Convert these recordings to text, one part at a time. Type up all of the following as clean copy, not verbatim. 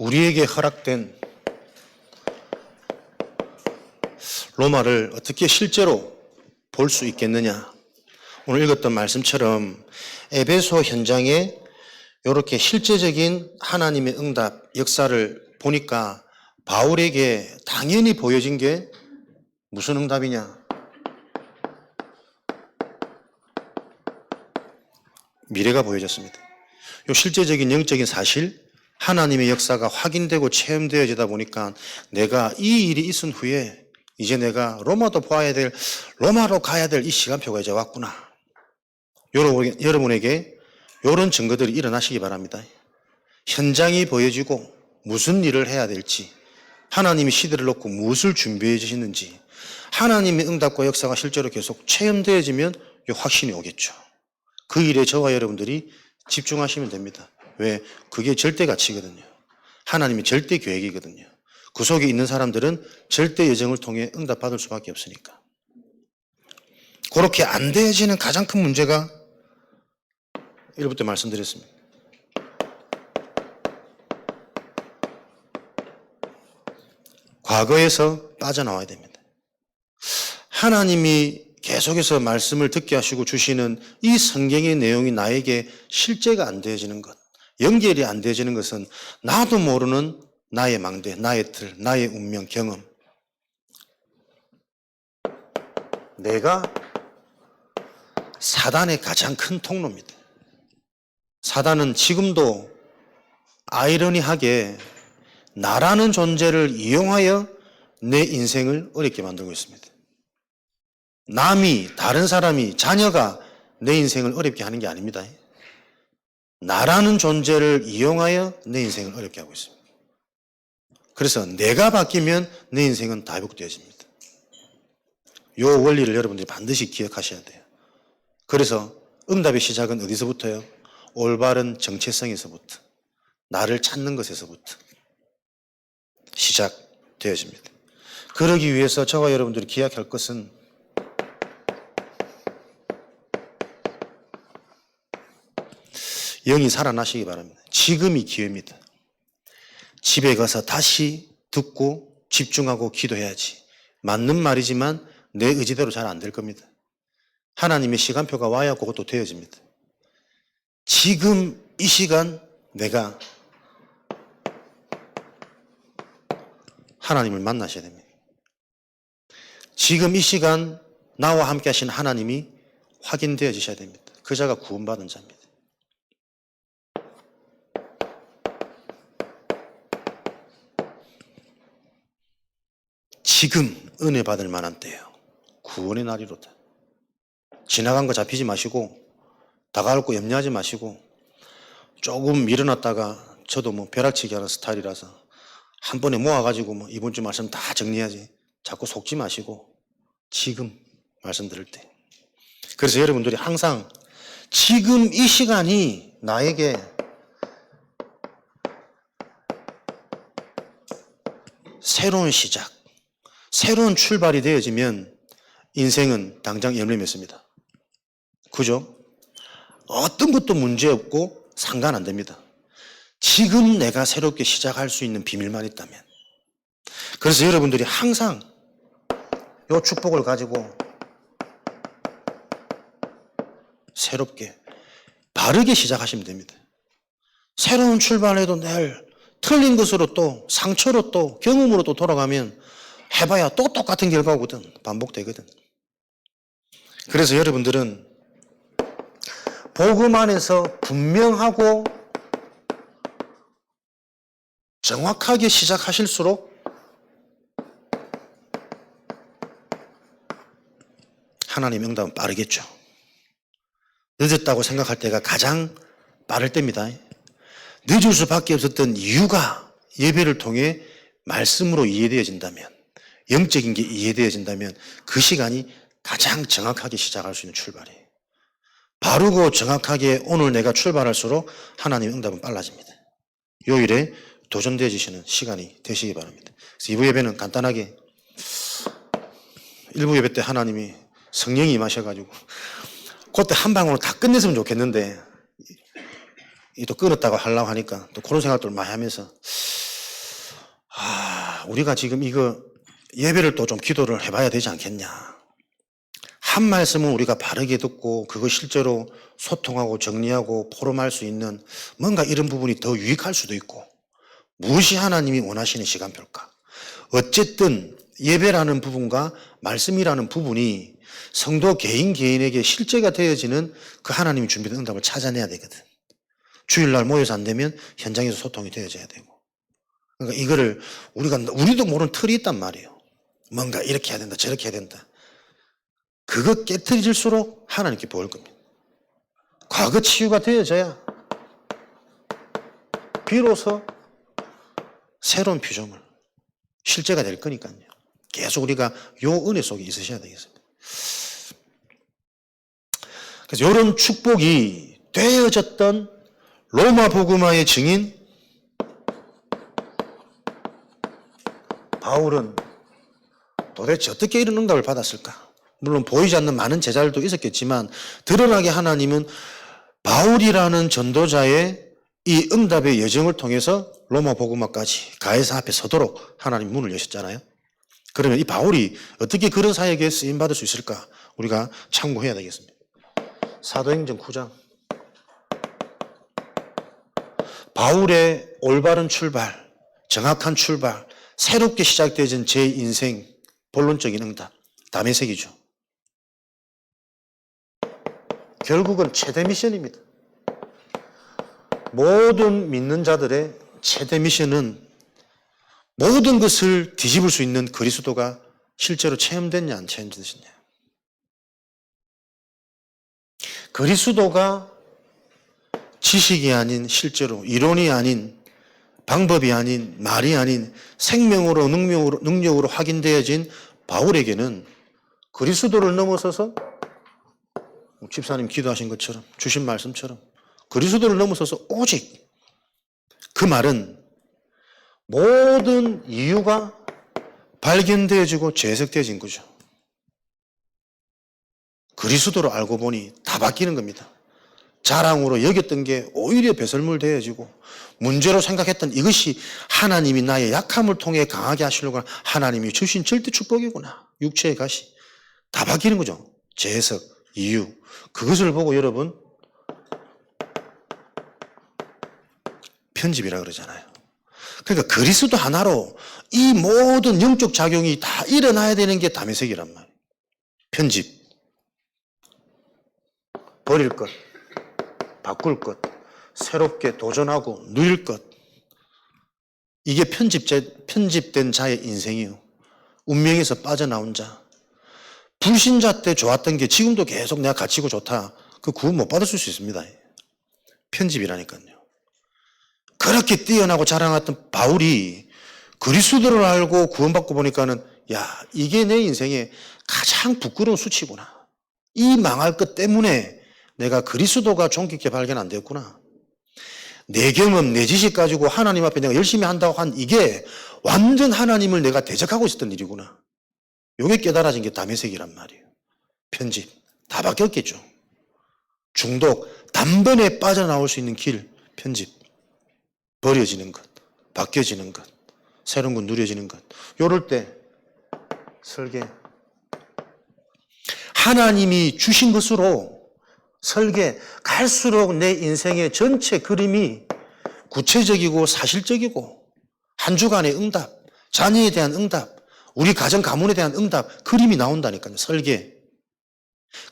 우리에게 허락된 로마를 어떻게 실제로 볼 수 있겠느냐. 오늘 읽었던 말씀처럼 에베소 현장에 이렇게 실제적인 하나님의 응답 역사를 보니까 바울에게 당연히 보여진 게 무슨 응답이냐? 미래가 보여졌습니다. 이 실제적인 영적인 사실, 하나님의 역사가 확인되고 체험되어지다 보니까 내가 이 일이 있은 후에 이제 내가 로마로 가야 될 이 시간표가 이제 왔구나. 여러분에게 이런 증거들이 일어나시기 바랍니다. 현장이 보여지고 무슨 일을 해야 될지, 하나님이 시대를 놓고 무엇을 준비해 주시는지, 하나님의 응답과 역사가 실제로 계속 체험되어지면 이 확신이 오겠죠. 그 일에 저와 여러분들이 집중하시면 됩니다. 왜? 그게 절대 가치거든요. 하나님의 절대 계획이거든요. 그 속에 있는 사람들은 절대 여정을 통해 응답받을 수밖에 없으니까. 그렇게 안 되어지는 가장 큰 문제가 1부 때 말씀드렸습니다. 과거에서 빠져나와야 됩니다. 하나님이 계속해서 말씀을 듣게 하시고 주시는 이 성경의 내용이 나에게 실제가 안 되어지는 것, 연결이 안 되어지는 것은 나도 모르는 나의 망대, 나의 틀, 나의 운명, 경험. 내가 사단의 가장 큰 통로입니다. 사단은 지금도 아이러니하게 나라는 존재를 이용하여 내 인생을 어렵게 만들고 있습니다. 남이, 다른 사람이, 자녀가 내 인생을 어렵게 하는 게 아닙니다. 나라는 존재를 이용하여 내 인생을 어렵게 하고 있습니다. 그래서 내가 바뀌면 내 인생은 다 회복되어집니다. 이 원리를 여러분들이 반드시 기억하셔야 돼요. 그래서 응답의 시작은 어디서부터요? 올바른 정체성에서부터, 나를 찾는 것에서부터 시작되어집니다. 그러기 위해서 저와 여러분들이 기억할 것은 영이 살아나시기 바랍니다. 지금이 기회입니다. 집에 가서 다시 듣고 집중하고 기도해야지. 맞는 말이지만 내 의지대로 잘 안 될 겁니다. 하나님의 시간표가 와야 그것도 되어집니다. 지금 이 시간 내가 하나님을 만나셔야 됩니다. 지금 이 시간 나와 함께 하신 하나님이 확인되어지셔야 됩니다. 그 자가 구원받은 자입니다. 지금 은혜 받을 만한 때예요. 구원의 날이로다. 지나간 거 잡히지 마시고 다가올 거 염려하지 마시고 조금 밀어놨다가 저도 벼락치기 하는 스타일이라서 한 번에 모아가지고 이번 주 말씀 다 정리하지 자꾸 속지 마시고 지금 말씀 들을 때. 그래서 여러분들이 항상 지금 이 시간이 나에게 새로운 시작, 새로운 출발이 되어지면 인생은 당장 열매 맺습니다. 그죠? 어떤 것도 문제없고 상관 안 됩니다. 지금 내가 새롭게 시작할 수 있는 비밀만 있다면. 그래서 여러분들이 항상 이 축복을 가지고 새롭게 바르게 시작하시면 됩니다. 새로운 출발에도 늘 틀린 것으로 또 상처로 또 경험으로 또 돌아가면 해봐야 또 똑같은 결과거든. 반복되거든. 그래서 여러분들은 복음 안에서 분명하고 정확하게 시작하실수록 하나님의 응답은 빠르겠죠. 늦었다고 생각할 때가 가장 빠를 때입니다. 늦을 수밖에 없었던 이유가 예배를 통해 말씀으로 이해되어진다면, 영적인 게 이해되어진다면 그 시간이 가장 정확하게 시작할 수 있는 출발이에요. 바르고 정확하게 오늘 내가 출발할수록 하나님의 응답은 빨라집니다. 요일에 도전되어지시는 시간이 되시기 바랍니다. 그래서 2부 예배는 간단하게 1부 예배 때 하나님이 성령이 임하셔가지고 그때 한 방으로 다 끝냈으면 좋겠는데 또 끊었다고 하려고 하니까 또 그런 생각들을 많이 하면서 자, 우리가 지금 이거 예배를 또 좀 기도를 해봐야 되지 않겠냐. 한 말씀은 우리가 바르게 듣고 그거 실제로 소통하고 정리하고 포럼할 수 있는 뭔가 이런 부분이 더 유익할 수도 있고, 무엇이 하나님이 원하시는 시간표일까? 어쨌든 예배라는 부분과 말씀이라는 부분이 성도 개인에게 실제가 되어지는 그 하나님이 준비된 응답을 찾아내야 되거든. 주일날 모여서 안 되면 현장에서 소통이 되어져야 되고. 그러니까 이거를 우리도 모르는 틀이 있단 말이에요. 뭔가 이렇게 해야 된다, 저렇게 해야 된다. 그거 깨트려질수록 하나님께 보일 겁니다. 과거 치유가 되어져야 비로소 새로운 표정을 실제가 될 거니까요. 계속 우리가 요 은혜 속에 있으셔야 되겠습니다. 그래서 이런 축복이 되어졌던 로마 복음화의 증인 바울은 도대체 어떻게 이런 응답을 받았을까? 물론 보이지 않는 많은 제자들도 있었겠지만 드러나게 하나님은 바울이라는 전도자의 이 응답의 여정을 통해서 로마 복음화까지 가해사 앞에 서도록 하나님 문을 여셨잖아요. 그러면 이 바울이 어떻게 그런 사역에 쓰임받을 수 있을까? 우리가 참고해야 되겠습니다. 사도행전 9장. 바울의 올바른 출발, 정확한 출발, 새롭게 시작되어진 제 인생 본론적인 응답, 다메섹이죠. 결국은 최대 미션입니다. 모든 믿는 자들의 최대 미션은 모든 것을 뒤집을 수 있는 그리스도가 실제로 체험됐냐 안 체험됐냐. 그리스도가 지식이 아닌 실제로 이론이 아닌 방법이 아닌 말이 아닌 생명으로 능력으로 확인되어진 바울에게는 그리스도를 넘어서서 집사님 기도하신 것처럼 주신 말씀처럼 그리스도를 넘어서서 오직 그 말은 모든 이유가 발견되어지고 재해석되어진 거죠. 그리스도를 알고 보니 다 바뀌는 겁니다. 자랑으로 여겼던 게 오히려 배설물 되어지고 문제로 생각했던 이것이 하나님이 나의 약함을 통해 강하게 하시려고 하는 하나님이 주신 절대 축복이구나. 육체의 가시. 다 바뀌는 거죠. 재해석, 이유. 그것을 보고 여러분 편집이라 그러잖아요. 그러니까 그리스도 하나로 이 모든 영적 작용이 다 일어나야 되는 게 다메섹이란 말이에요. 편집. 버릴 것. 바꿀 것, 새롭게 도전하고 누릴 것. 이게 편집된 자의 인생이에요. 운명에서 빠져나온 자. 불신자 때 좋았던 게 지금도 계속 내가 갇히고 좋다. 그 구원 못 받을 수 있습니다. 편집이라니까요. 그렇게 뛰어나고 자랑했던 바울이 그리스도를 알고 구원받고 보니까는 야, 이게 내 인생의 가장 부끄러운 수치구나. 이 망할 것 때문에 내가 그리스도가 종기 있게 발견 안 되었구나. 내 경험, 내 지식 가지고 하나님 앞에 내가 열심히 한다고 한 이게 완전 하나님을 내가 대적하고 있었던 일이구나. 이게 깨달아진 게 다메섹이란 말이에요. 편집. 다 바뀌었겠죠. 중독. 단번에 빠져나올 수 있는 길. 편집. 버려지는 것. 바뀌어지는 것. 새로운 것 누려지는 것. 요럴 때 설계. 하나님이 주신 것으로 설계, 갈수록 내 인생의 전체 그림이 구체적이고 사실적이고 한 주간의 응답, 자녀에 대한 응답, 우리 가정 가문에 대한 응답, 그림이 나온다니까요. 설계.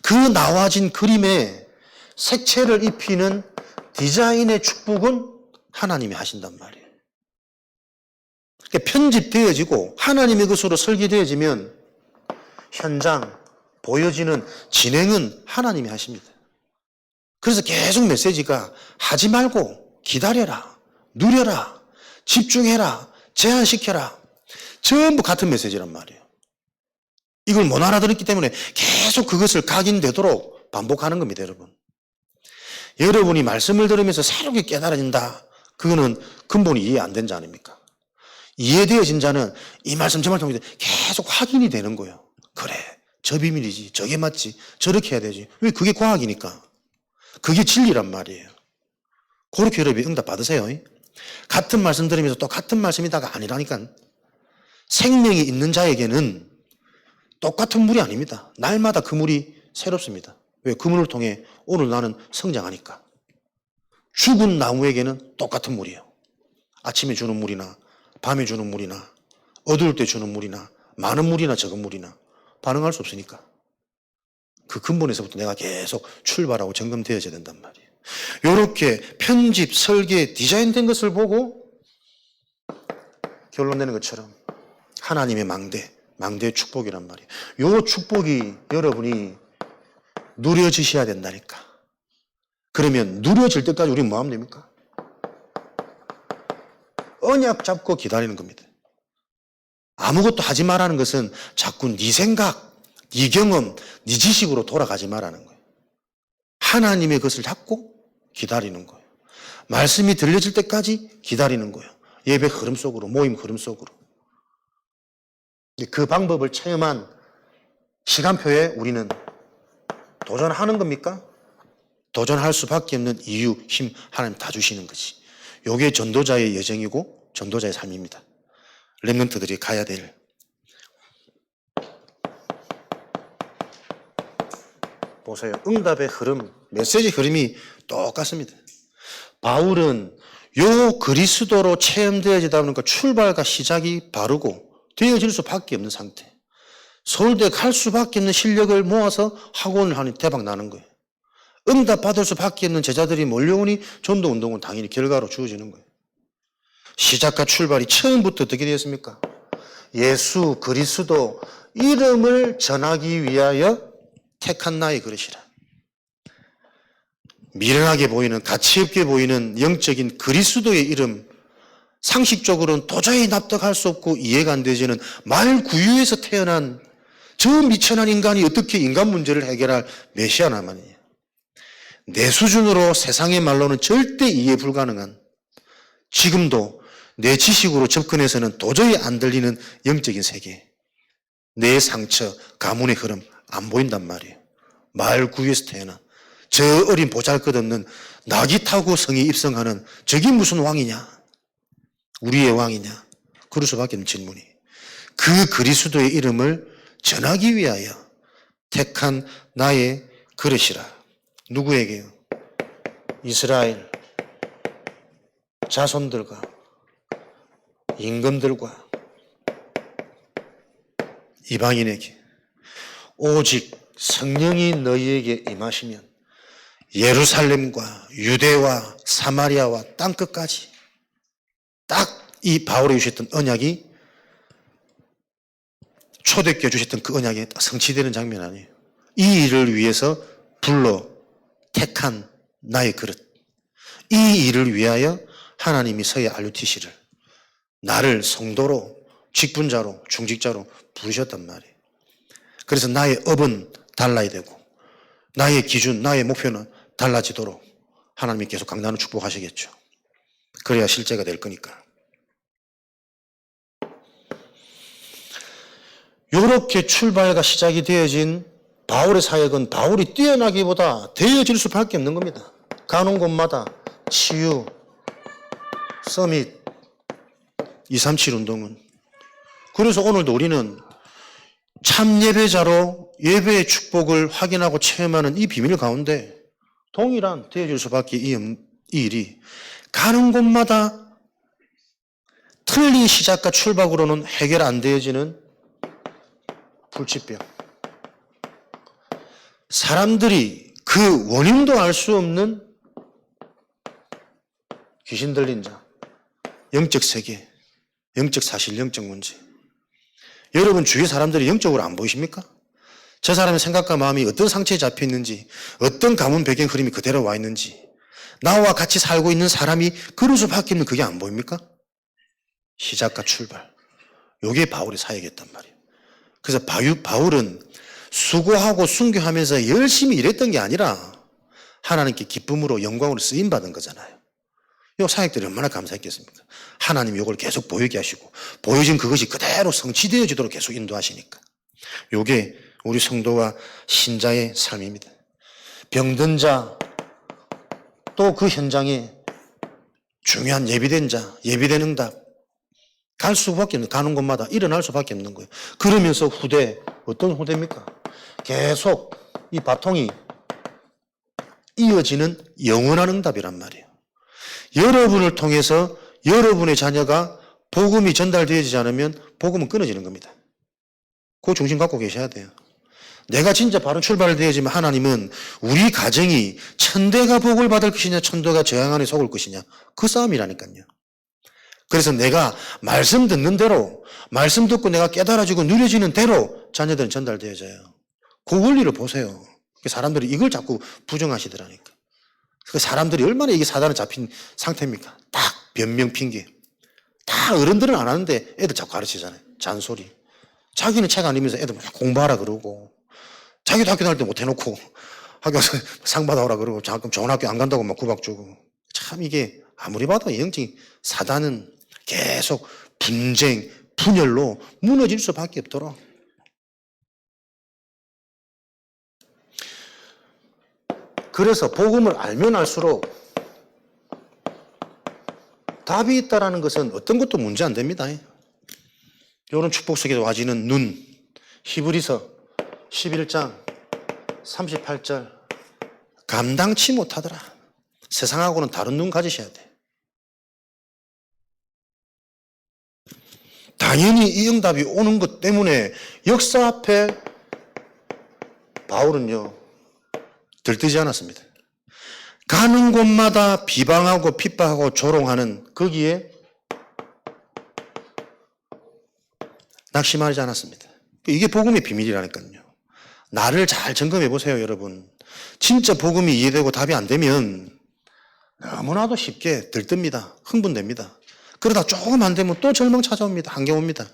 그 나와진 그림에 색채를 입히는 디자인의 축복은 하나님이 하신단 말이에요. 그러니까 편집되어지고 하나님의 것으로 설계되어지면 현장, 보여지는 진행은 하나님이 하십니다. 그래서 계속 메시지가 하지 말고 기다려라, 누려라, 집중해라, 제한시켜라. 전부 같은 메시지란 말이에요. 이걸 못 알아들었기 때문에 계속 그것을 각인되도록 반복하는 겁니다, 여러분. 여러분이 말씀을 들으면서 새롭게 깨달아진다. 그거는 근본이 이해 안 된 자 아닙니까? 이해되어진 자는 이 말씀 저 말씀 통해서 계속 확인이 되는 거예요. 그래, 저 비밀이지, 저게 맞지, 저렇게 해야 되지. 왜? 그게 과학이니까. 그게 진리란 말이에요. 그렇게 여러분이 응답 받으세요. 같은 말씀 들으면서 또 같은 말씀이다가 아니라니까. 생명이 있는 자에게는 똑같은 물이 아닙니다. 날마다 그 물이 새롭습니다. 왜? 그 물을 통해 오늘 나는 성장하니까. 죽은 나무에게는 똑같은 물이에요. 아침에 주는 물이나 밤에 주는 물이나 어두울 때 주는 물이나 많은 물이나 적은 물이나 반응할 수 없으니까. 그 근본에서부터 내가 계속 출발하고 점검되어져야 된단 말이에요. 이렇게 편집, 설계, 디자인된 것을 보고 결론 내는 것처럼 하나님의 망대의 축복이란 말이에요. 이 축복이 여러분이 누려지셔야 된다니까. 그러면 누려질 때까지 우리는 뭐 하면 됩니까? 언약 잡고 기다리는 겁니다. 아무것도 하지 말라는 것은 자꾸 네 생각, 네 경험, 네 지식으로 돌아가지 말라는 거예요. 하나님의 것을 잡고 기다리는 거예요. 말씀이 들려질 때까지 기다리는 거예요. 예배 흐름 속으로, 모임 흐름 속으로. 그 방법을 체험한 시간표에 우리는 도전하는 겁니까? 도전할 수밖에 없는 이유, 힘 하나님 다 주시는 거지. 이게 전도자의 여정이고 전도자의 삶입니다. 렘넌트들이 가야 될. 보세요. 응답의 흐름, 메시지 흐름이 똑같습니다. 바울은 요 그리스도로 체험되어지다 보니까 출발과 시작이 바르고 되어질 수밖에 없는 상태. 서울대 갈 수밖에 없는 실력을 모아서 학원을 하니 대박 나는 거예요. 응답 받을 수밖에 없는 제자들이 몰려오니 전도 운동은 당연히 결과로 주어지는 거예요. 시작과 출발이 처음부터 어떻게 되었습니까? 예수 그리스도 이름을 전하기 위하여 택한 나의 그릇이라. 미련하게 보이는, 가치 없게 보이는 영적인 그리스도의 이름, 상식적으로는 도저히 납득할 수 없고 이해가 안 되지는 말 구유에서 태어난 저 미천한 인간이 어떻게 인간 문제를 해결할 메시아나만이에요. 내 수준으로 세상의 말로는 절대 이해 불가능한, 지금도 내 지식으로 접근해서는 도저히 안 들리는 영적인 세계. 내 상처, 가문의 흐름 안 보인단 말이에요. 말 구유에서 태어난 저 어린 보잘것없는 나귀 타고 성에 입성하는 저게 무슨 왕이냐? 우리의 왕이냐? 그럴 수밖에 없는 질문이. 그 그리스도의 이름을 전하기 위하여 택한 나의 그릇이라. 누구에게요? 이스라엘 자손들과 임금들과 이방인에게 오직 성령이 너희에게 임하시면 예루살렘과 유대와 사마리아와 땅끝까지 딱 이 바울이 주셨던 언약이, 초대교회 주셨던 그 언약이 성취되는 장면 아니에요. 이 일을 위해서 불러 택한 나의 그릇. 이 일을 위하여 하나님이 서해 RUTC를 나를 성도로, 직분자로, 중직자로 부르셨단 말이에요. 그래서 나의 업은 달라야 되고 나의 기준, 나의 목표는 달라지도록 하나님이 계속 강단을 축복하시겠죠. 그래야 실제가 될 거니까. 이렇게 출발과 시작이 되어진 바울의 사역은 바울이 뛰어나기보다 되어질 수밖에 없는 겁니다. 가는 곳마다 치유, 서밋, 237 운동은. 그래서 오늘도 우리는 참 예배자로 예배의 축복을 확인하고 체험하는 이 비밀 가운데 동일한 되어질 수밖에 이 일이 가는 곳마다 틀린 시작과 출발으로는 해결 안 되어지는 불치병. 사람들이 그 원인도 알 수 없는 귀신 들린 자, 영적 세계, 영적 사실, 영적 문제. 여러분 주위 사람들이 영적으로 안 보이십니까? 저 사람의 생각과 마음이 어떤 상처에 잡혀 있는지, 어떤 가문 배경 흐름이 그대로 와 있는지, 나와 같이 살고 있는 사람이 그럴 수밖에 없는 그게 안 보입니까? 시작과 출발. 이게 바울의 사역이었단 말이에요. 그래서 바울은 수고하고 순교하면서 열심히 일했던 게 아니라 하나님께 기쁨으로 영광으로 쓰임받은 거잖아요. 이 사역들이 얼마나 감사했겠습니까? 하나님 이걸 계속 보이게 하시고 보여진 그것이 그대로 성취되어지도록 계속 인도하시니까. 이게 우리 성도와 신자의 삶입니다. 병든 자, 또 그 현장에 중요한 예비된 자, 예비된 응답, 갈 수밖에 없는, 가는 곳마다 일어날 수밖에 없는 거예요. 그러면서 후대, 어떤 후대입니까? 계속 이 바통이 이어지는 영원한 응답이란 말이에요. 여러분을 통해서 여러분의 자녀가 복음이 전달되어지지 않으면 복음은 끊어지는 겁니다. 그 중심 갖고 계셔야 돼요. 내가 진짜 바른 출발을 되어지면 하나님은 우리 가정이 천대가 복을 받을 것이냐 천대가 재앙 안에 속을 것이냐 그 싸움이라니까요. 그래서 내가 말씀 듣는 대로 말씀 듣고 내가 깨달아지고 누려지는 대로 자녀들은 전달되어져요. 그 원리를 보세요. 사람들이 이걸 자꾸 부정하시더라니까. 그 사람들이 얼마나 이게 사단에 잡힌 상태입니까? 딱 변명 핑계. 다 어른들은 안 하는데 애들 자꾸 가르치잖아요. 잔소리. 자기는 책 안 읽으면서 애들 공부하라 그러고 자기도 학교 다닐 때 못 해놓고 학교 가서 상 받아오라 그러고 가끔 좋은 학교 안 간다고 막 구박 주고 참 이게 아무리 봐도 영적인 사단은 계속 분쟁, 분열로 무너질 수밖에 없도록. 그래서 복음을 알면 알수록 답이 있다는 것은 어떤 것도 문제 안 됩니다. 이런 축복 속에 와지는 눈, 히브리서 11장 38절 감당치 못하더라. 세상하고는 다른 눈 가지셔야 돼. 당연히 이 응답이 오는 것 때문에 역사 앞에 바울은요 들뜨지 않았습니다. 가는 곳마다 비방하고 핍박하고 조롱하는 거기에 낙심하지 않았습니다. 이게 복음의 비밀이라니까요. 나를 잘 점검해 보세요, 여러분. 진짜 복음이 이해되고 답이 안 되면 너무나도 쉽게 들뜹니다. 흥분됩니다. 그러다 조금 안 되면 또 절망 찾아옵니다. 한계 옵니다.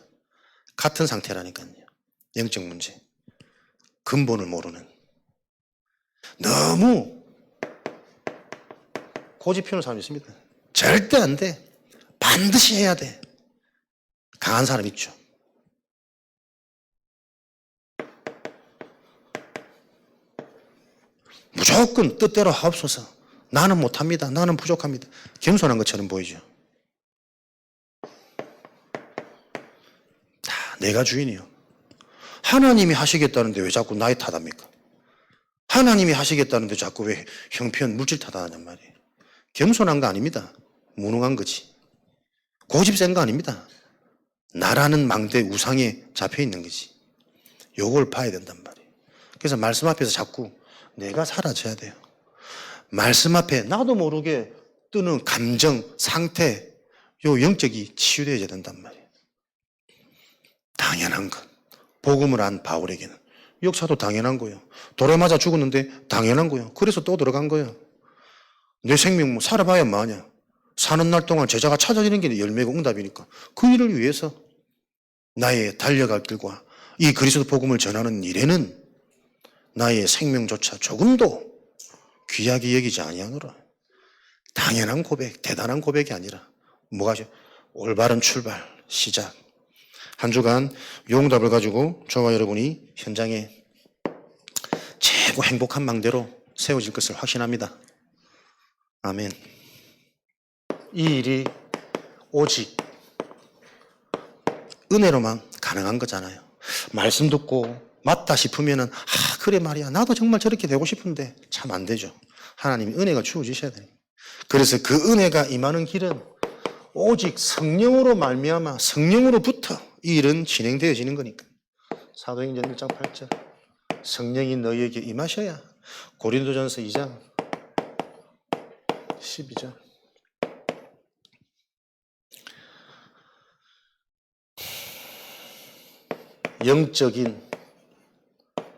같은 상태라니까요. 영적 문제. 근본을 모르는. 너무 고집 피우는 사람이 있습니다. 절대 안 돼. 반드시 해야 돼. 강한 사람 있죠. 무조건 뜻대로 하옵소서. 나는 못합니다. 나는 부족합니다. 겸손한 것처럼 보이죠. 다 내가 주인이요. 하나님이 하시겠다는데 왜 자꾸 나의 탓합니까? 하나님이 하시겠다는데 자꾸 왜 형편, 물질 탓하냔 말이에요. 겸손한 거 아닙니다. 무능한 거지. 고집 센 거 아닙니다. 나라는 망대 우상에 잡혀 있는 거지. 요걸 봐야 된단 말이에요. 그래서 말씀 앞에서 자꾸 내가 사라져야 돼요. 말씀 앞에 나도 모르게 뜨는 감정, 상태, 요 영적이 치유되어야 된단 말이에요. 당연한 것. 복음을 안 바울에게는. 역사도 당연한 거예요. 돌에 맞아 죽었는데 당연한 거예요. 그래서 또 들어간 거예요. 내 생명 뭐 살아봐야 뭐하냐. 사는 날 동안 제자가 찾아지는 게 열매고 응답이니까 그 일을 위해서 나의 달려갈 길과 이 그리스도 복음을 전하는 일에는 나의 생명조차 조금도 귀하게 여기지 아니하노라. 당연한 고백, 대단한 고백이 아니라 뭐가죠? 올바른 출발, 시작. 한 주간 용답을 가지고 저와 여러분이 현장에 최고 행복한 망대로 세워질 것을 확신합니다. 아멘. 이 일이 오직 은혜로만 가능한 거잖아요. 말씀 듣고 맞다 싶으면은 그래 말이야 나도 정말 저렇게 되고 싶은데 참 안 되죠. 하나님이 은혜가 주어지셔야 돼요. 그래서 그 은혜가 임하는 길은 오직 성령으로 말미암아 성령으로부터 이 일은 진행되어지는 거니까. 사도행전 1장 8절 성령이 너희에게 임하셔야. 고린도전서 2장 12절 영적인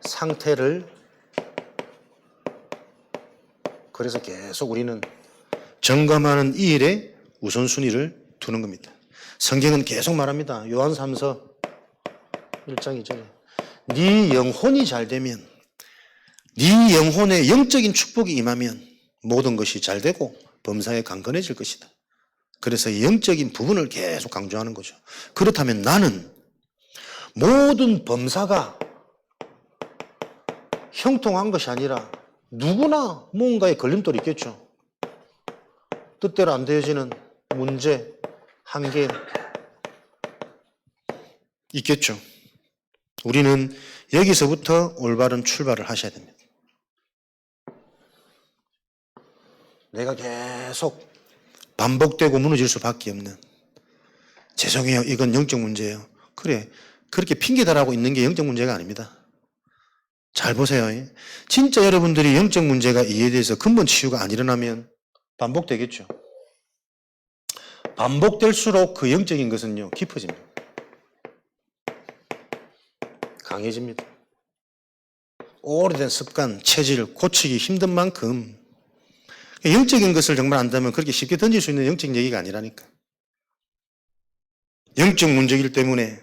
상태를 그래서 계속 우리는 점검하는 이 일에 우선순위를 두는 겁니다. 성경은 계속 말합니다. 요한 3서 1장 2절에 네 영혼이 잘 되면 네 영혼에 영적인 축복이 임하면 모든 것이 잘 되고 범사에 강건해질 것이다. 그래서 영적인 부분을 계속 강조하는 거죠. 그렇다면 나는 모든 범사가 형통한 것이 아니라 누구나 뭔가에 걸림돌이 있겠죠. 뜻대로 안 되어지는 문제, 한계, 있겠죠. 우리는 여기서부터 올바른 출발을 하셔야 됩니다. 내가 계속 반복되고 무너질 수밖에 없는, 죄송해요, 이건 영적 문제예요. 그래, 그렇게 핑계대라고 있는 게 영적 문제가 아닙니다. 잘 보세요. 진짜 여러분들이 영적 문제가 이해돼서 근본 치유가 안 일어나면 반복되겠죠. 반복될수록 그 영적인 것은요, 깊어집니다. 강해집니다. 오래된 습관, 체질 고치기 힘든 만큼 영적인 것을 정말 안다면 그렇게 쉽게 던질 수 있는 영적인 얘기가 아니라니까. 영적 문제이기 때문에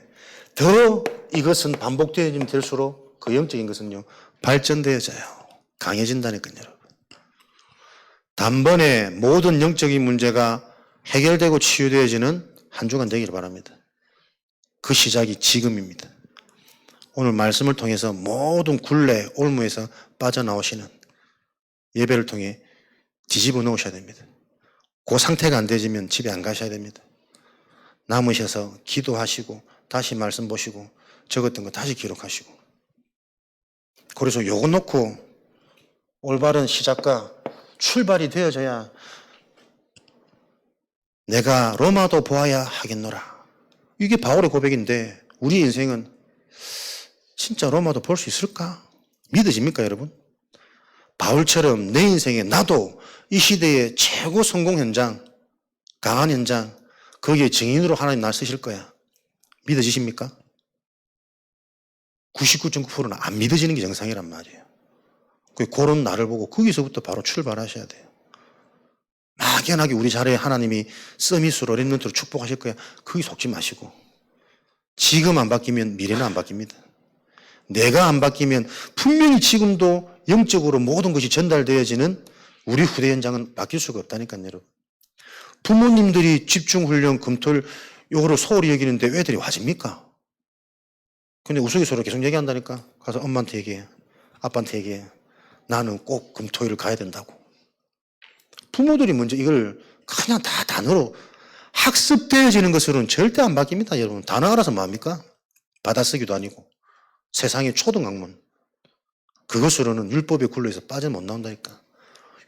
더 이것은 반복되어지면 될수록 그 영적인 것은요, 발전되어져요. 강해진다니까요, 여러분. 단번에 모든 영적인 문제가 해결되고 치유되어지는 한 주간 되기를 바랍니다. 그 시작이 지금입니다. 오늘 말씀을 통해서 모든 굴레, 올무에서 빠져나오시는 예배를 통해 뒤집어 놓으셔야 됩니다. 그 상태가 안 되지면 집에 안 가셔야 됩니다. 남으셔서 기도하시고 다시 말씀 보시고 적었던 거 다시 기록하시고. 그래서 요거 놓고 올바른 시작과 출발이 되어져야 내가 로마도 보아야 하겠노라. 이게 바울의 고백인데 우리 인생은 진짜 로마도 볼 수 있을까? 믿어집니까, 여러분? 바울처럼 내 인생에 나도 이 시대의 최고 성공 현장, 강한 현장, 거기에 증인으로 하나님 날 쓰실 거야. 믿어지십니까? 99.9%는 안 믿어지는 게 정상이란 말이에요. 그런 나를 보고 거기서부터 바로 출발하셔야 돼요. 막연하게 우리 자리에 하나님이 서밋으로 렘넌트로 축복하실 거야. 거기 속지 마시고. 지금 안 바뀌면 미래는 안 바뀝니다. 내가 안 바뀌면 분명히 지금도 영적으로 모든 것이 전달되어지는 우리 후대 현장은 바뀔 수가 없다니까요, 여러분. 부모님들이 집중훈련, 금토일 요거를 소홀히 여기는데 애들이 와집니까? 근데 우스갯소리로 계속 얘기한다니까. 가서 엄마한테 얘기해. 아빠한테 얘기해. 나는 꼭 금토일을 가야 된다고. 부모들이 먼저 이걸 그냥 다 단어로 학습되어지는 것으로는 절대 안 바뀝니다, 여러분. 단어 알아서 뭐합니까? 받아쓰기도 아니고. 세상의 초등학문. 그것으로는 율법의 굴레에서 빠져 못 나온다니까.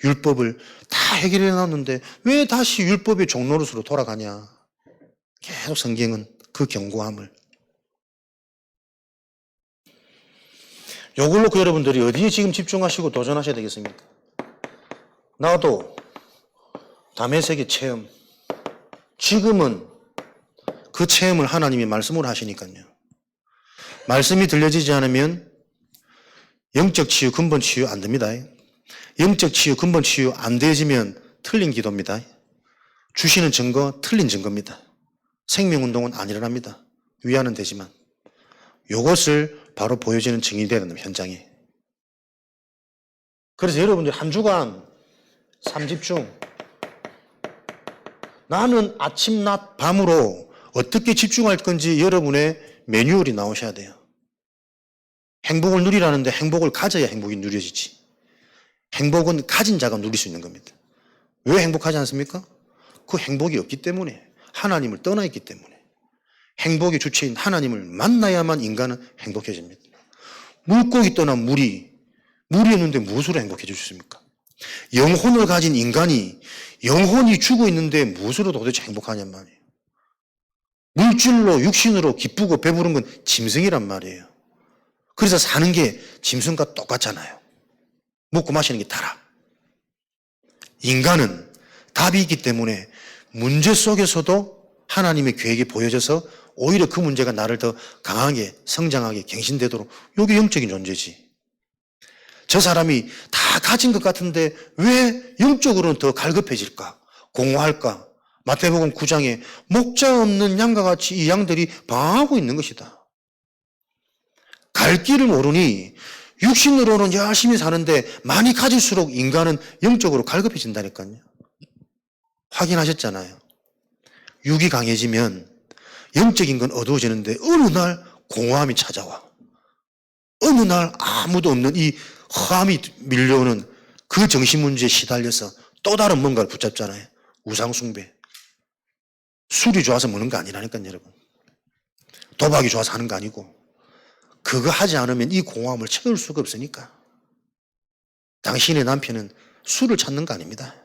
율법을 다 해결해 놨는데 왜 다시 율법의 종노릇으로 돌아가냐. 계속 성경은 그 경고함을. 요걸로 그 여러분들이 어디에 지금 집중하시고 도전하셔야 되겠습니까? 나도 다메섹의 체험. 지금은 그 체험을 하나님이 말씀으로 하시니까요. 말씀이 들려지지 않으면 영적 치유, 근본 치유 안 됩니다. 영적 치유, 근본 치유 안 되어지면 틀린 기도입니다. 주시는 증거, 틀린 증거입니다. 생명운동은 안 일어납니다. 위안은 되지만. 이것을 바로 보여지는 증인이 되는 현장에. 그래서 여러분들 한 주간 삼집중. 나는 아침, 낮, 밤으로 어떻게 집중할 건지 여러분의 매뉴얼이 나오셔야 돼요. 행복을 누리라는데 행복을 가져야 행복이 누려지지. 행복은 가진 자가 누릴 수 있는 겁니다. 왜 행복하지 않습니까? 그 행복이 없기 때문에, 하나님을 떠나 있기 때문에. 행복의 주체인 하나님을 만나야만 인간은 행복해집니다. 물고기 떠나 물이었는데 무엇으로 행복해질 수 있습니까? 영혼을 가진 인간이 영혼이 죽어 있는데 무엇으로 도대체 행복하냔 말이에요. 물질로 육신으로 기쁘고 배부른 건 짐승이란 말이에요. 그래서 사는 게 짐승과 똑같잖아요. 먹고 마시는 게 다라. 인간은 답이 있기 때문에 문제 속에서도 하나님의 계획이 보여져서 오히려 그 문제가 나를 더 강하게 성장하게 갱신되도록 이게 영적인 존재지. 저 사람이 다 가진 것 같은데 왜 영적으로는 더 갈급해질까? 공허할까? 마태복음 9장에 목자 없는 양과 같이 이 양들이 방황하고 있는 것이다. 갈 길을 모르니 육신으로는 열심히 사는데 많이 가질수록 인간은 영적으로 갈급해진다니까요. 확인하셨잖아요. 육이 강해지면 영적인 건 어두워지는데 어느 날 공허함이 찾아와. 어느 날 아무도 없는 이 허함이 밀려오는 그 정신문제에 시달려서 또 다른 뭔가를 붙잡잖아요. 우상숭배. 술이 좋아서 먹는 거 아니라니까요, 여러분. 도박이 좋아서 하는 거 아니고 그거 하지 않으면 이 공허함을 채울 수가 없으니까. 당신의 남편은 술을 찾는 거 아닙니다.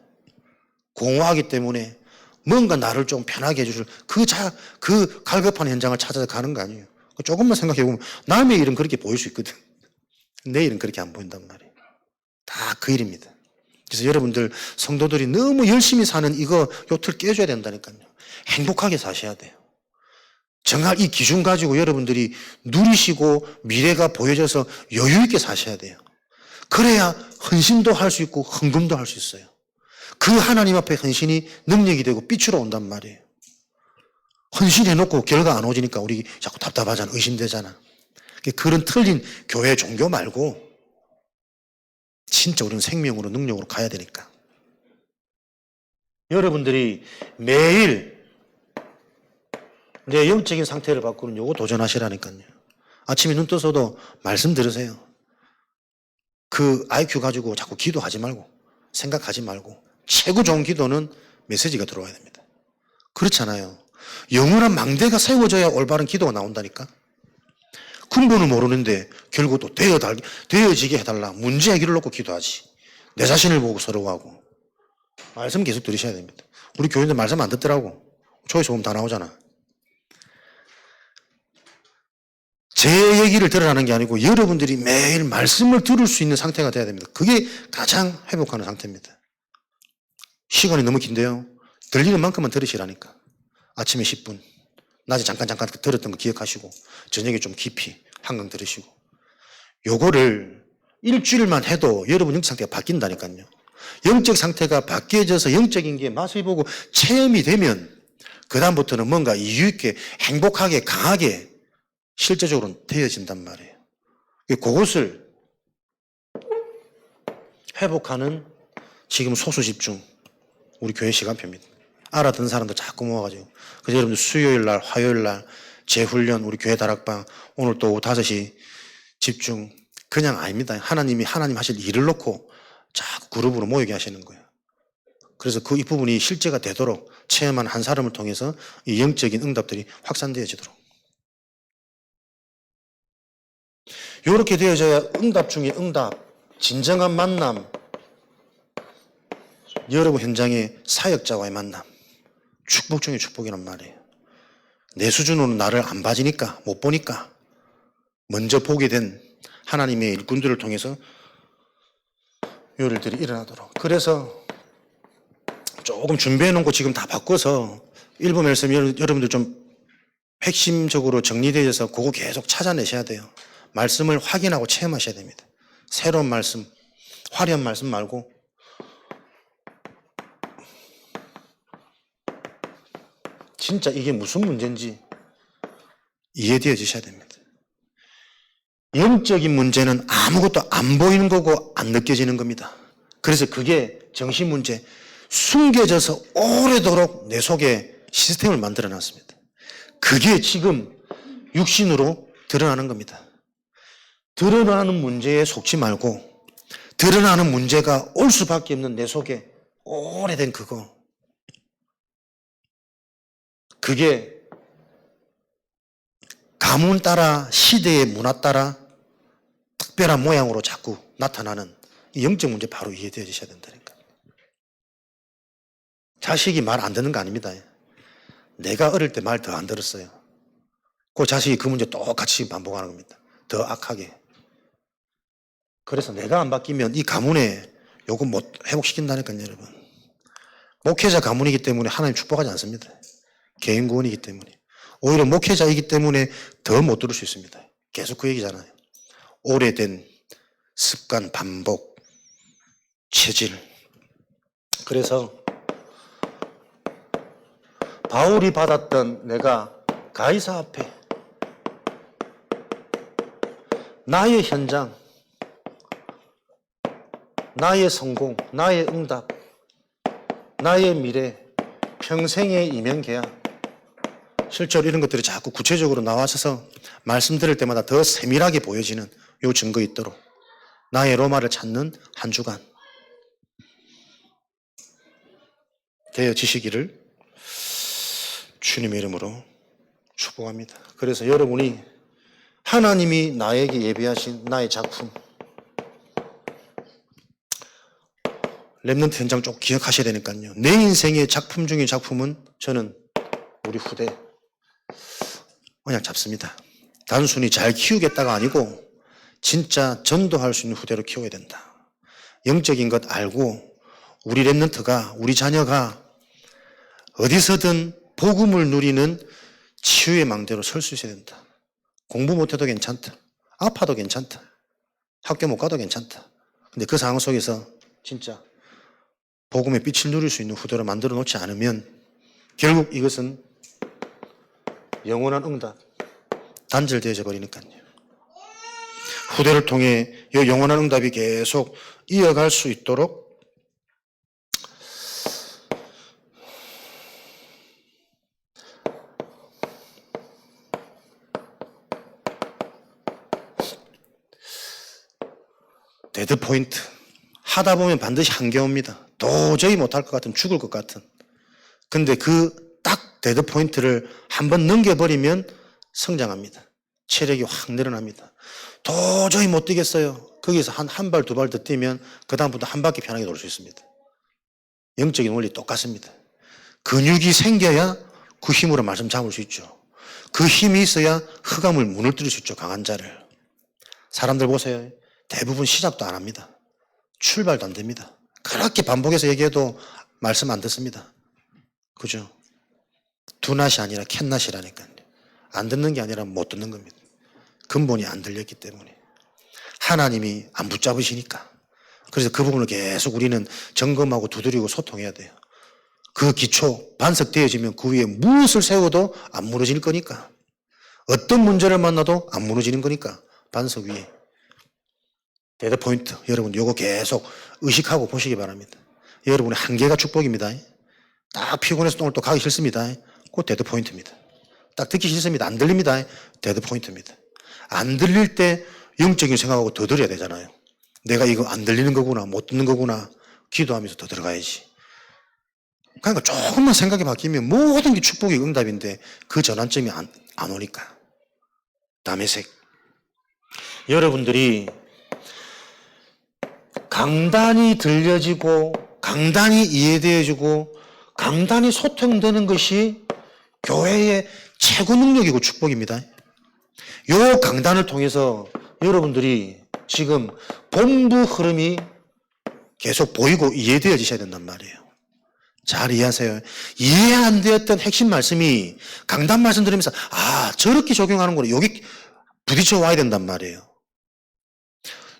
공허하기 때문에 뭔가 나를 좀 편하게 해줄 그 갈급한 현장을 찾아서 가는 거 아니에요. 조금만 생각해 보면 남의 일은 그렇게 보일 수 있거든. 내 일은 그렇게 안 보인단 말이에요. 다 그 일입니다. 그래서 여러분들 성도들이 너무 열심히 사는 요 틀 깨줘야 된다니까요. 행복하게 사셔야 돼요. 정말 이 기준 가지고 여러분들이 누리시고 미래가 보여져서 여유 있게 사셔야 돼요. 그래야 헌신도 할 수 있고 헌금도 할 수 있어요. 그 하나님 앞에 헌신이 능력이 되고 빛으로 온단 말이에요. 헌신해놓고 결과 안 오지니까 우리 자꾸 답답하잖아. 의심되잖아. 그런 틀린 교회 종교 말고 진짜 우리는 생명으로 능력으로 가야 되니까. 여러분들이 매일 내 영적인 상태를 바꾸는 요거 도전하시라니까요. 아침에 눈 떠서도 말씀 들으세요. 그 IQ 가지고 자꾸 기도하지 말고 생각하지 말고 최고 좋은 기도는 메시지가 들어와야 됩니다. 그렇잖아요. 영원한 망대가 세워져야 올바른 기도가 나온다니까. 근본을 모르는데 결국 또 되어지게 해달라. 문제 해결을 놓고 기도하지. 내 자신을 보고 서러워하고. 말씀 계속 들으셔야 됩니다. 우리 교인들 말씀 안 듣더라고. 조회소금 다 나오잖아. 제 얘기를 들으라는 게 아니고 여러분들이 매일 말씀을 들을 수 있는 상태가 돼야 됩니다. 그게 가장 회복하는 상태입니다. 시간이 너무 긴데요. 들리는 만큼만 들으시라니까. 아침에 10분, 낮에 잠깐 들었던 거 기억하시고 저녁에 좀 깊이 한강 들으시고 요거를 일주일만 해도 여러분 영적 상태가 바뀐다니까요. 영적 상태가 바뀌어져서 영적인 게 맛을 보고 체험이 되면 그 다음부터는 뭔가 이유 있게 행복하게 강하게 실제적으로 되어진단 말이에요. 그것을 회복하는 지금 소수집중 우리 교회 시간표입니다. 알아듣는 사람들 자꾸 모아가지고. 그래서 여러분들 수요일 날, 화요일 날 재훈련 우리 교회 다락방 오늘 또 오후 5시 집중. 그냥 아닙니다. 하나님 하실 일을 놓고 자꾸 그룹으로 모이게 하시는 거예요. 그래서 그 이 부분이 실제가 되도록 체험한 한 사람을 통해서 이 영적인 응답들이 확산되어지도록. 이렇게 되어져야 응답 중에 응답, 진정한 만남, 여러분 현장의 사역자와의 만남, 축복 중에 축복이란 말이에요. 내 수준으로는 나를 안 봐지니까, 못 보니까 먼저 보게 된 하나님의 일꾼들을 통해서 요 일들이 일어나도록. 그래서 조금 준비해 놓은 거 지금 다 바꿔서 일부 말씀 여러분들 좀 핵심적으로 정리되어서 그거 계속 찾아내셔야 돼요. 말씀을 확인하고 체험하셔야 됩니다. 새로운 말씀, 화려한 말씀 말고 진짜 이게 무슨 문제인지 이해되어지셔야 됩니다. 영적인 문제는 아무것도 안 보이는 거고 안 느껴지는 겁니다. 그래서 그게 정신 문제, 숨겨져서 오래도록 내 속에 시스템을 만들어 놨습니다. 그게 지금 육신으로 드러나는 겁니다. 드러나는 문제에 속지 말고 드러나는 문제가 올 수밖에 없는 내 속에 오래된 그거. 그게 가문 따라 시대의 문화 따라 특별한 모양으로 자꾸 나타나는 이 영적 문제 바로 이해되어지셔야 된다니까. 자식이 말 안 듣는 거 아닙니다. 내가 어릴 때 말 더 안 들었어요. 그 자식이 그 문제 똑같이 반복하는 겁니다. 더 악하게. 그래서 내가 안 바뀌면 이 가문에 요거 못 회복시킨다니까요, 여러분. 목회자 가문이기 때문에 하나님 축복하지 않습니다. 개인 구원이기 때문에. 오히려 목회자이기 때문에 더 못 들을 수 있습니다. 계속 그 얘기잖아요. 오래된 습관, 반복, 체질. 그래서 바울이 받았던 내가 가이사 앞에 나의 현장, 나의 성공, 나의 응답, 나의 미래, 평생의 이면계약, 실제로 이런 것들이 자꾸 구체적으로 나와서 말씀 들을 때마다 더 세밀하게 보여지는 요 증거 있도록 나의 로마를 찾는 한 주간 되어지시기를 주님의 이름으로 축복합니다. 그래서 여러분이 하나님이 나에게 예비하신 나의 작품, 렘넌트 현장 쪽 기억하셔야 되니까요. 내 인생의 작품 중의 작품은 저는 우리 후대 언약 잡습니다. 단순히 잘 키우겠다가 아니고 진짜 전도할 수 있는 후대로 키워야 된다. 영적인 것 알고 우리 렘넌트가, 우리 자녀가 어디서든 복음을 누리는 치유의 망대로 설 수 있어야 된다. 공부 못해도 괜찮다. 아파도 괜찮다. 학교 못 가도 괜찮다. 근데 그 상황 속에서 진짜 복음의 빛을 누릴 수 있는 후대로 만들어 놓지 않으면 결국 이것은 영원한 응답, 단절되어져 버리니까요. 후대를 통해 이 영원한 응답이 계속 이어갈 수 있도록 데드 포인트. 하다 보면 반드시 한계 옵니다. 도저히 못할 것 같은, 죽을 것 같은. 근데 그 딱 데드 포인트를 한번 넘겨버리면 성장합니다. 체력이 확 늘어납니다. 도저히 못 뛰겠어요. 거기서 한 발, 두 발 더 뛰면 그다음부터 한 바퀴 편하게 돌 수 있습니다. 영적인 원리 똑같습니다. 근육이 생겨야 그 힘으로 말씀 잡을 수 있죠. 그 힘이 있어야 흑암을 무너뜨릴 수 있죠. 강한 자를. 사람들 보세요. 대부분 시작도 안 합니다. 출발도 안 됩니다. 그렇게 반복해서 얘기해도 말씀 안 듣습니다. 그죠? 두낫이 아니라 캔낫이라니까요. 안 듣는 게 아니라 못 듣는 겁니다. 근본이 안 들렸기 때문에. 하나님이 안 붙잡으시니까. 그래서 그 부분을 계속 우리는 점검하고 두드리고 소통해야 돼요. 그 기초, 반석되어지면 그 위에 무엇을 세워도 안 무너질 거니까. 어떤 문제를 만나도 안 무너지는 거니까. 반석 위에. 데드 포인트. 여러분, 요거 계속 의식하고 보시기 바랍니다. 여러분의 한계가 축복입니다. 딱 피곤해서 오늘 또 가기 싫습니다. 그거 데드 포인트입니다. 딱 듣기 싫습니다. 안 들립니다. 데드 포인트입니다. 안 들릴 때 영적인 생각하고 더 들어야 되잖아요. 내가 이거 안 들리는 거구나, 못 듣는 거구나, 기도하면서 더 들어가야지. 그러니까 조금만 생각이 바뀌면 모든 게 축복의 응답인데 그 전환점이 안 오니까. 담에색. 여러분들이 강단이 들려지고 강단이 이해되어지고 강단이 소통되는 것이 교회의 최고 능력이고 축복입니다. 요 강단을 통해서 여러분들이 지금 본부 흐름이 계속 보이고 이해되어지셔야 된단 말이에요. 잘 이해하세요. 이해 안 되었던 핵심 말씀이 강단 말씀 들으면서 저렇게 적용하는구나. 여기 부딪혀 와야 된단 말이에요.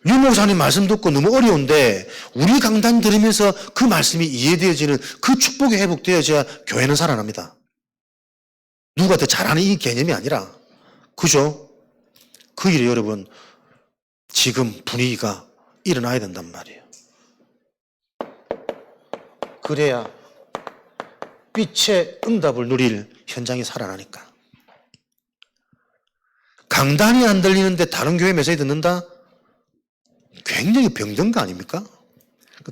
유 목사님 말씀 듣고 너무 어려운데 우리 강단 들으면서 그 말씀이 이해되어지는 그 축복이 회복되어져야 교회는 살아납니다. 누가 더 잘하는 이 개념이 아니라. 그죠? 그 일에 여러분 지금 분위기가 일어나야 된단 말이에요. 그래야 빛의 응답을 누릴 현장이 살아나니까. 강단이 안 들리는데 다른 교회 메시지 듣는다? 굉장히 병든 거 아닙니까?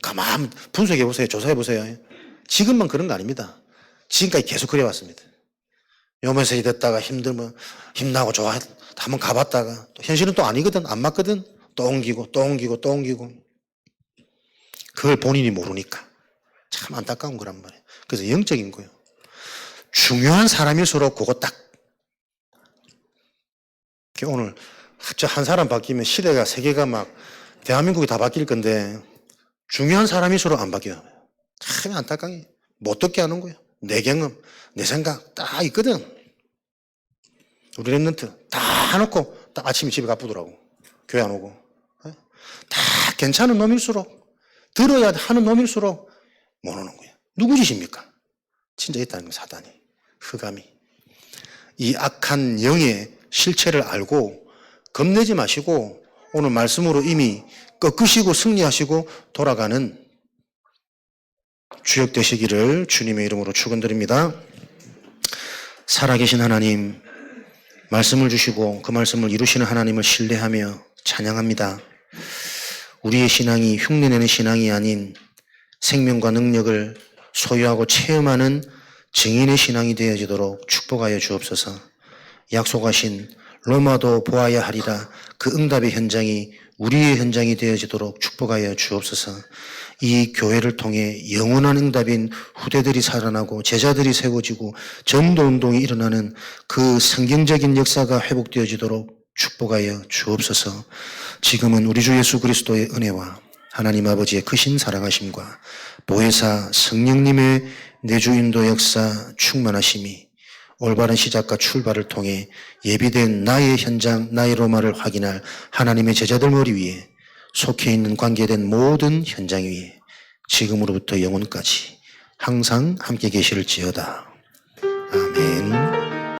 가만 분석해 보세요. 조사해 보세요. 지금만 그런 거 아닙니다. 지금까지 계속 그래 왔습니다. 요 메시지 듣다가 힘들면 힘나고 좋아 한번 가봤다가 또 현실은 또 아니거든. 안 맞거든. 또 옮기고 또 옮기고 또 옮기고. 그걸 본인이 모르니까 참 안타까운 거란 말이에요. 그래서 영적인 거예요. 중요한 사람일수록 그거 딱 오늘 저 한 사람 바뀌면 시대가 세계가 막 대한민국이 다 바뀔 건데 중요한 사람일수록 안 바뀌어요. 참 안타까워요. 못 듣게 하는 거예요. 내 경험, 내 생각 딱 있거든. 우리 랩런트 다 해놓고 딱 아침에 집에 가쁘더라고. 교회 안 오고. 다 괜찮은 놈일수록 들어야 하는 놈일수록 못 오는 거예요. 누구 짓입니까? 진짜 있다는 거예요. 사단이. 흑암이. 이 악한 영의 실체를 알고 겁내지 마시고 오늘 말씀으로 이미 꺾으시고 승리하시고 돌아가는 주역 되시기를 주님의 이름으로 축원드립니다. 살아계신 하나님, 말씀을 주시고 그 말씀을 이루시는 하나님을 신뢰하며 찬양합니다. 우리의 신앙이 흉내내는 신앙이 아닌 생명과 능력을 소유하고 체험하는 증인의 신앙이 되어지도록 축복하여 주옵소서. 약속하신 로마도 보아야 하리라 그 응답의 현장이 우리의 현장이 되어지도록 축복하여 주옵소서. 이 교회를 통해 영원한 응답인 후대들이 살아나고 제자들이 세워지고 전도운동이 일어나는 그 성경적인 역사가 회복되어지도록 축복하여 주옵소서. 지금은 우리 주 예수 그리스도의 은혜와 하나님 아버지의 크신 사랑하심과 보혜사 성령님의 내주 인도 역사 충만하심이 올바른 시작과 출발을 통해 예비된 나의 현장, 나의 로마를 확인할 하나님의 제자들 머리 위에 속해 있는 관계된 모든 현장 위에 지금으로부터 영원까지 항상 함께 계실지어다. 아멘.